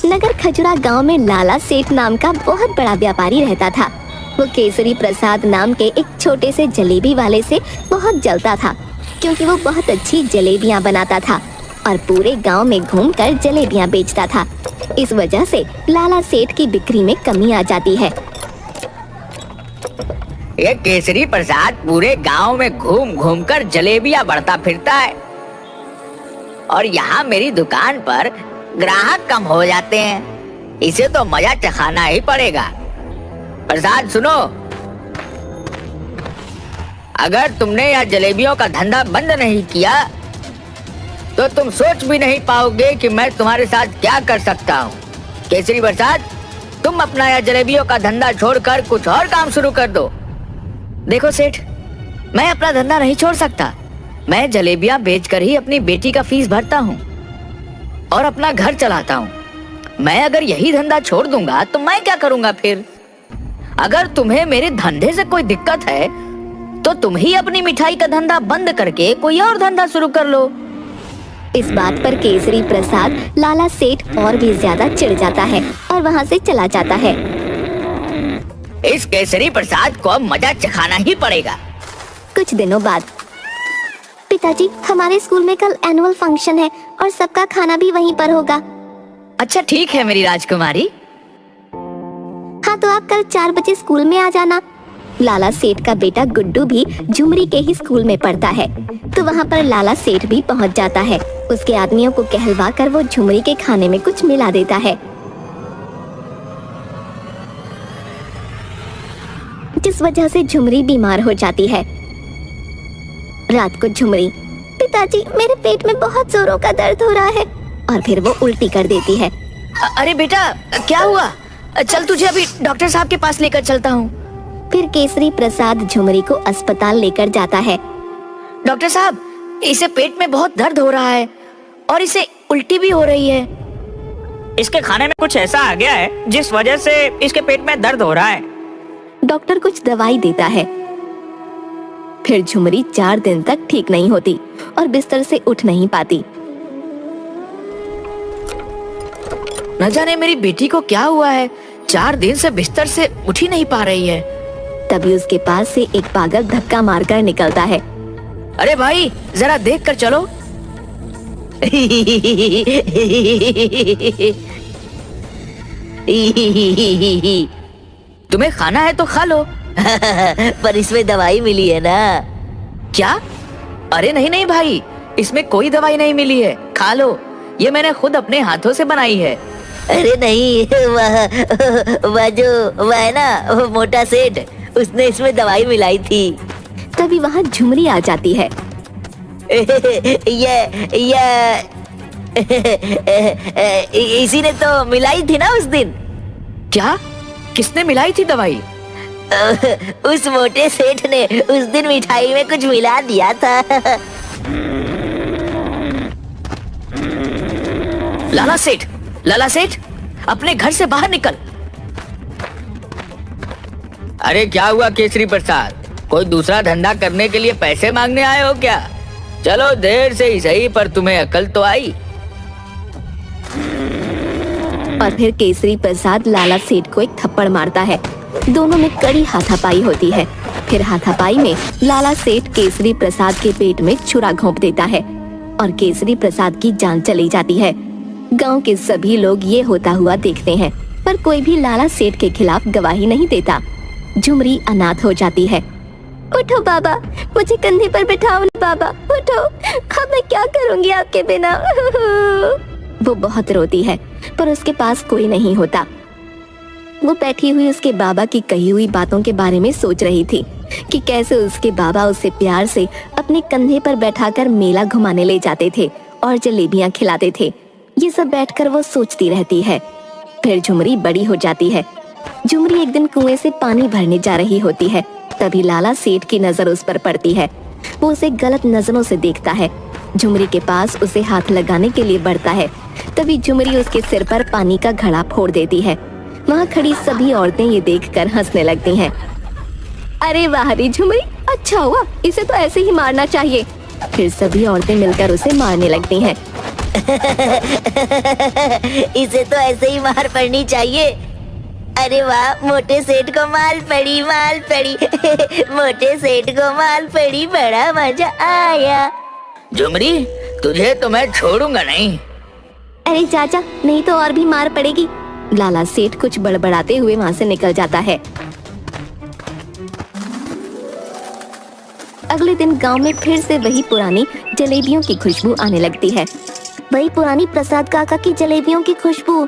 नगर खजुरा गांव में लाला सेठ नाम का बहुत बड़ा व्यापारी रहता था। वो केसरी प्रसाद नाम के एक छोटे से जलेबी वाले से बहुत जलता था, क्योंकि वो बहुत अच्छी जलेबियां बनाता था और पूरे गांव में घूमकर जलेबियां बेचता था। इस वजह से लाला सेठ की बिक्री में कमी आ जाती है। ये केसरी प्रसाद पूरे गांव में घूम घूम कर जलेबियां बढ़ता फिरता है और यहाँ मेरी दुकान पर ग्राहक कम हो जाते हैं। इसे तो मजा चखाना ही पड़ेगा। प्रसाद सुनो, अगर तुमने यह जलेबियों का धंधा बंद नहीं किया तो तुम सोच भी नहीं पाओगे कि मैं तुम्हारे साथ क्या कर सकता हूँ। केसरी प्रसाद, तुम अपना यह जलेबियों का धंधा छोड़कर कुछ और काम शुरू कर दो। देखो सेठ, मैं अपना धंधा नहीं छोड़ सकता। मैं जलेबियां बेचकर ही अपनी बेटी का फीस भरता हूँ और अपना घर चलाता हूँ। मैं अगर यही धंधा छोड़ दूंगा तो मैं क्या करूंगा फिर? अगर तुम्हें मेरे धंधे से कोई दिक्कत है तो तुम ही अपनी मिठाई का धंधा बंद करके कोई और धंधा शुरू कर लो। इस बात पर केसरी प्रसाद लाला सेठ और भी ज्यादा चिढ़ जाता है और वहाँ से चला जाता है। इस केसरी प्रसाद को अब मजा चखाना ही पड़ेगा। कुछ दिनों बाद, पिताजी, हमारे स्कूल में कल एनुअल फंक्शन है और सबका खाना भी वहीं पर होगा। अच्छा ठीक है मेरी राजकुमारी। हाँ, तो आप कल 4 बजे स्कूल में आ जाना। लाला सेठ का बेटा गुड्डू भी झुमरी के ही स्कूल में पढ़ता है, तो वहाँ पर लाला सेठ भी पहुँच जाता है। उसके आदमियों को कहलवा कर वो झुमरी के खाने में कुछ मिला देता है, जिस वजह से झुमरी बीमार हो जाती है। रात को झुमरी, पिताजी, मेरे पेट में बहुत जोरों का दर्द हो रहा है, और फिर वो उल्टी कर देती है। अरे बेटा, क्या हुआ? चल तुझे अभी डॉक्टर साहब के पास लेकर चलता हूँ। फिर केसरी प्रसाद झुमरी को अस्पताल लेकर जाता है। डॉक्टर साहब, इसे पेट में बहुत दर्द हो रहा है और इसे उल्टी भी हो रही है। इसके खाने में कुछ ऐसा आ गया है जिस वजह से इसके पेट में दर्द हो रहा है। डॉक्टर कुछ दवाई देता है। फिर झुमरी 4 दिन तक ठीक नहीं होती और बिस्तर से उठ नहीं पाती। न जाने मेरी बेटी को क्या हुआ है, 4 दिन से बिस्तर से उठ ही नहीं पा रही है। तभी उसके पास से एक पागल धक्का मारकर निकलता है। अरे भाई, जरा देख कर चलो। तुम्हें खाना है तो खा लो। पर इसमें दवाई मिली है ना? क्या? अरे नहीं नहीं भाई, इसमें कोई दवाई नहीं मिली है, खा लो। ये मैंने खुद अपने हाथों से बनाई है। अरे नहीं, वह है ना, वो मोटा सेठ, उसने इसमें दवाई मिलाई थी। तभी वहाँ झुमरी आ जाती है। इसी ने तो मिलाई थी ना उस दिन। क्या? किसने मिलाई थी दवाई? उस मोटे सेठ ने उस दिन मिठाई में कुछ मिला दिया था। लाला सेठ, अपने घर से बाहर निकल। अरे क्या हुआ केसरी प्रसाद, कोई दूसरा धंधा करने के लिए पैसे मांगने आए हो क्या? चलो देर से ही सही, पर तुम्हें अकल तो आई। और फिर केसरी प्रसाद लाला सेठ को एक थप्पड़ मारता है। दोनों में कड़ी हाथापाई होती है। फिर हाथापाई में लाला सेठ केसरी प्रसाद के पेट में छुरा घोंप देता है और केसरी प्रसाद की जान चली जाती है। गांव के सभी लोग ये होता हुआ देखते हैं, पर कोई भी लाला सेठ के खिलाफ गवाही नहीं देता। झुमरी अनाथ हो जाती है। उठो बाबा, मुझे कंधे पर बिठाओ ना बाबा, उठो, अब मैं क्या करूंगी आपके बिना। वो बहुत रोती है, पर उसके पास कोई नहीं होता। वो बैठी हुई उसके बाबा की कही हुई बातों के बारे में सोच रही थी कि कैसे उसके बाबा उसे प्यार से अपने कंधे पर बैठाकर मेला घुमाने ले जाते थे और जलेबियां खिलाते थे। ये सब बैठकर वो सोचती रहती है। फिर झुमरी बड़ी हो जाती है। झुमरी एक दिन कुएं से पानी भरने जा रही होती है। तभी लाला सेठ की नजर उस पर पड़ती है। वो उसे गलत नजरों से देखता है। झुमरी के पास उसे हाथ लगाने के लिए बढ़ता है। तभी झुमरी उसके सिर पर पानी का घड़ा फोड़ देती है। वहाँ खड़ी सभी औरतें ये देखकर हंसने लगती हैं। अरे वाह रे झुमरी, अच्छा हुआ, इसे तो ऐसे ही मारना चाहिए। फिर सभी औरतें मिलकर उसे मारने लगती हैं। इसे तो ऐसे ही मार पड़नी चाहिए। अरे वाह, मोटे सेठ को माल पड़ी, माल पड़ी। मोटे सेठ को माल पड़ी, बड़ा मजा आया। झुमरी, तुझे तो मैं छोड़ूंगा नहीं। अरे चाचा, नहीं तो और भी मार पड़ेगी। लाला सेठ कुछ बड़बड़ाते हुए वहाँ से निकल जाता है। अगले दिन गांव में फिर से वही पुरानी जलेबियों की खुशबू आने लगती है। वही पुरानी प्रसाद काका की जलेबियों की खुशबू।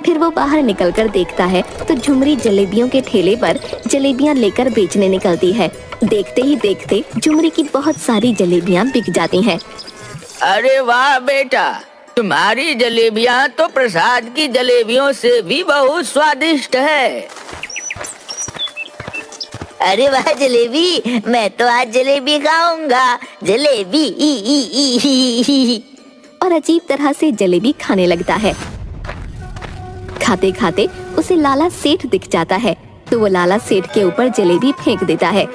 फिर वो बाहर निकलकर देखता है तो झुमरी जलेबियों के ठेले पर जलेबियां लेकर बेचने निकलती है। देखते ही देखते झुमरी की बहुत सारी जलेबियां बिक जाती हैं। अरे वाह बेटा, तुम्हारी जलेबियां तो प्रसाद की जलेबियों से भी बहुत स्वादिष्ट है। अरे वाह जलेबी, मैं तो आज जलेबी खाऊंगा। जलेबी ई ई ई ई ई। और अजीब तरह से जलेबी खाने लगता है। खाते खाते उसे लाला सेठ दिख जाता है तो वो लाला सेठ के ऊपर जलेबी फेंक देता है।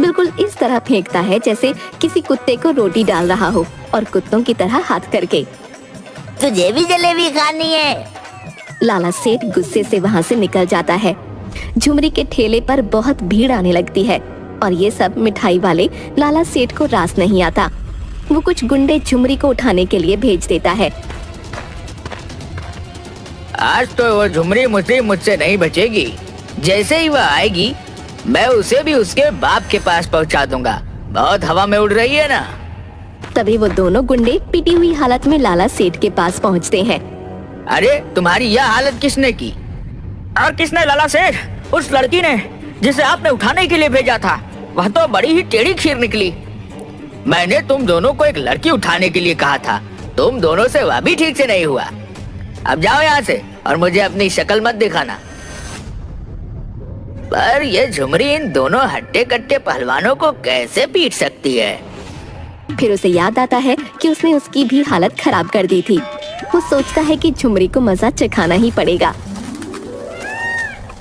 बिल्कुल इस तरह फेंकता है जैसे किसी कुत्ते को रोटी डाल रहा हो, और कुत्तों की तरह हाथ करके। तुझे भी जलेबी खानी है? लाला सेठ गुस्से से वहाँ से निकल जाता है। झुमरी के ठेले पर बहुत भीड़ आने लगती है और ये सब मिठाई वाले लाला सेठ को रास नहीं आता। वो कुछ गुंडे झुमरी को उठाने के लिए भेज देता है। आज तो वो झुमरी मुझसे नहीं बचेगी। जैसे ही वह आएगी मैं उसे भी उसके बाप के पास पहुंचा दूंगा। बहुत हवा में उड़ रही है ना। तभी वो दोनों गुंडे पिटी हुई हालत में लाला सेठ के पास पहुंचते हैं। अरे तुम्हारी यह हालत किसने की? और किसने लाला सेठ? उस लड़की ने जिसे आपने उठाने के लिए भेजा था। वह तो बड़ी ही टेढ़ी खीर निकली। मैंने तुम दोनों को एक लड़की उठाने के लिए कहा था। तुम दोनों से वह भी ठीक से नहीं हुआ। अब जाओ यहाँ से और मुझे अपनी शक्ल मत दिखाना। पर ये झुमरी इन दोनों हट्टे कट्टे पहलवानों को कैसे पीट सकती है? फिर उसे याद आता है कि उसने उसकी भी हालत खराब कर दी थी। वो सोचता है कि झुमरी को मजा चखाना ही पड़ेगा।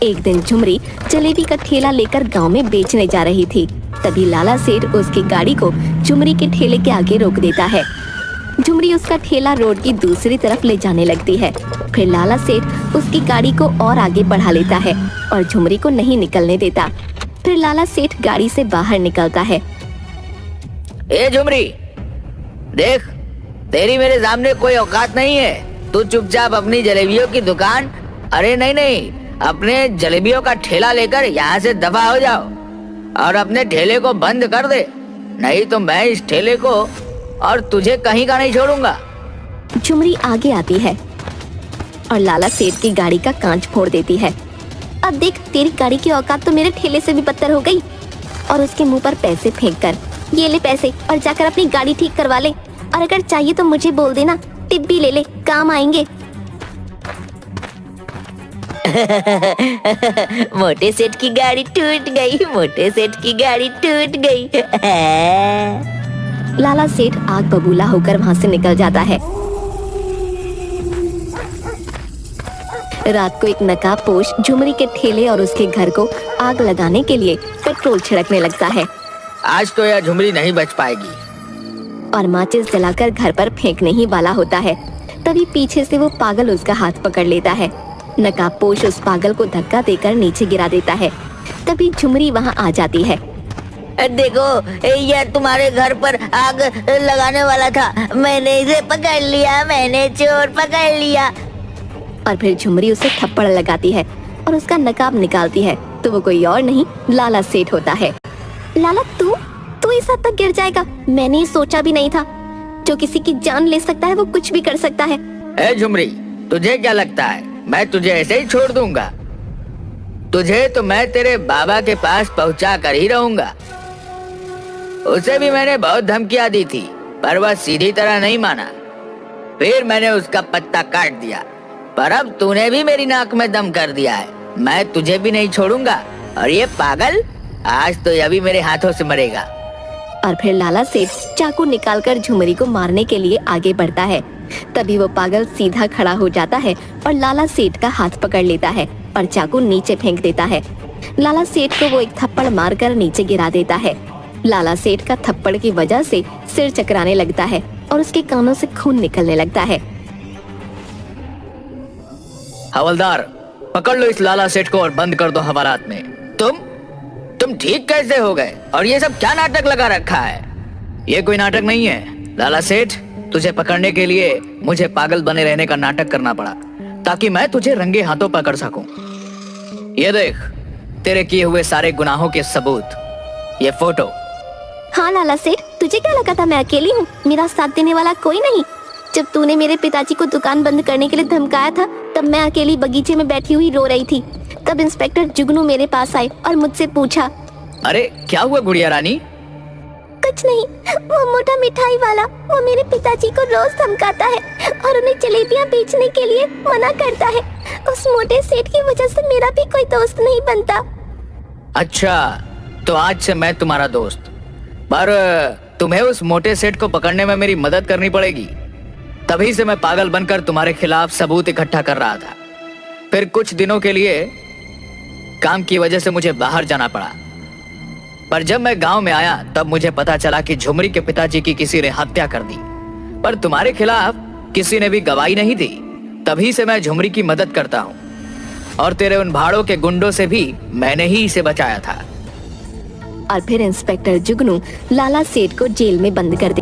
एक दिन झुमरी जलेबी का ठेला लेकर गांव में बेचने जा रही थी। तभी लाला सेठ उसकी गाड़ी को झुमरी के ठेले के आगे रोक देता है। झुमरी उसका ठेला रोड की दूसरी तरफ ले जाने लगती है। फिर लाला सेठ उसकी गाड़ी को और आगे बढ़ा लेता है और झुमरी को नहीं निकलने देता। फिर लाला सेठ गाड़ी से बाहर निकलता है। ए झुमरी, देख, तेरी मेरे सामने कोई औकात नहीं है। तू चुपचाप अपनी जलेबियों की दुकान, अरे नहीं, अपने जलेबियों का ठेला लेकर यहाँ से दफा हो जाओ और अपने ठेले को बंद कर दे। नहीं तो मैं इस ठेले को और तुझे कहीं का नहीं छोड़ूंगा। झुमरी आगे आती है और लाला सेठ की गाड़ी का कांच फोड़ देती है। अब देख, तेरी गाड़ी की औकात तो मेरे ठेले से भी बदतर हो गई। और उसके मुंह पर पैसे फेंककर, ये ले पैसे और जाकर अपनी गाड़ी ठीक करवा ले। और अगर चाहिए तो मुझे बोल देना, टिप भी ले ले, काम आएंगे। मोटे सेठ की गाड़ी टूट गई, मोटे सेठ की गाड़ी टूट गई। लाला सेठ आग बबूला होकर वहाँ से निकल जाता है। रात को एक नकाबपोश झुमरी के ठेले और उसके घर को आग लगाने के लिए पेट्रोल छिड़कने लगता है। आज तो यह झुमरी नहीं बच पाएगी। और माचिस जलाकर घर पर फेंकने ही वाला होता है। तभी पीछे से वो पागल उसका हाथ पकड़ लेता है। नकाबपोश उस पागल को धक्का देकर नीचे गिरा देता है। तभी झुमरी वहाँ आ जाती है। देखो, यह तुम्हारे घर पर आग लगाने वाला था। मैंने इसे पकड़ लिया, मैंने चोर पकड़ लिया। और फिर झुमरी उसे थप्पड़ लगाती है और उसका नकाब निकालती है तो वो कोई और नहीं, लाला सेठ होता है। लाला, तू इस हद तक गिर जाएगा, मैंने सोचा भी नहीं था। जो किसी की जान ले सकता है वो कुछ भी कर सकता है। ए झुमरी, तुझे क्या लगता है मैं तुझे ऐसे ही छोड़ दूंगा? तुझे तो मैं तेरे बाबा के पास पहुंचा कर ही रहूंगा। उसे भी मैंने बहुत धमकियां दी थी पर वह सीधी तरह नहीं माना। फिर मैंने उसका पत्ता काट दिया, पर अब तूने भी मेरी नाक में दम कर दिया है। मैं तुझे भी नहीं छोड़ूंगा। और ये पागल, आज तो यह भी मेरे हाथों से मरेगा। और फिर लाला सेठ चाकू निकालकर झुमरी को मारने के लिए आगे बढ़ता है। तभी वो पागल सीधा खड़ा हो जाता है और लाला सेठ का हाथ पकड़ लेता है और चाकू नीचे फेंक देता है। लाला सेठ को वो एक थप्पड़ मारकर नीचे गिरा देता है। लाला सेठ का थप्पड़ की वजह से सिर चकराने लगता है और उसके कानों से खून निकलने लगता है। हवलदार, पकड़ लो इस लाला सेठ को और बंद कर दो हवालात में। तुम ठीक कैसे हो गए? और ये सब क्या नाटक लगा रखा है? ये कोई नाटक नहीं है लाला सेठ। तुझे पकड़ने के लिए मुझे पागल बने रहने का नाटक करना पड़ा ताकि मैं तुझे रंगे हाथों पकड़ सकूं। ये देख, तेरे किए हुए सारे गुनाहों के सबूत, ये फोटो। हाँ लाला सेठ, तुझे क्या लगा था मैं अकेली हूँ? मेरा साथ देने वाला कोई नहीं। जब तूने मेरे पिताजी को दुकान बंद करने के लिए धमकाया था, तब मैं अकेली बगीचे में बैठी हुई रो रही थी। तब इंस्पेक्टर जुगनू मेरे पास आए और मुझसे पूछा, अरे क्या हुआ गुड़िया रानी? कुछ नहीं, वो मोटा मिठाई वाला, वो मेरे पिताजी को रोज धमकाता है और उन्हें जलेबियाँ बेचने के लिए मना करता है। उस मोटे सेठ की वजह से मेरा भी कोई दोस्त नहीं बनता। अच्छा, तो आज से मैं तुम्हारा दोस्त, पर तुम्हें उस मोटे सेठ को पकड़ने में मेरी मदद करनी पड़ेगी। तभी से मैं पागल बनकर तुम्हारे खिलाफ सबूत इकट्ठा कर रहा था। फिर कुछ दिनों के लिए काम की वजह से मुझे बाहर जाना पड़ा, पर जब मैं गांव में आया तब मुझे पता चला कि झुमरी के पिताजी की किसी ने हत्या कर दी, पर तुम्हारे खिलाफ किसी ने भी गवाही नहीं दी। तभी से मैं झुमरी की मदद करता हूँ, और तेरे उन भाड़ों के गुंडों से भी मैंने ही इसे बचाया था। और फिर इंस्पेक्टर जुगनू लाला सेठ को जेल में बंद कर दे।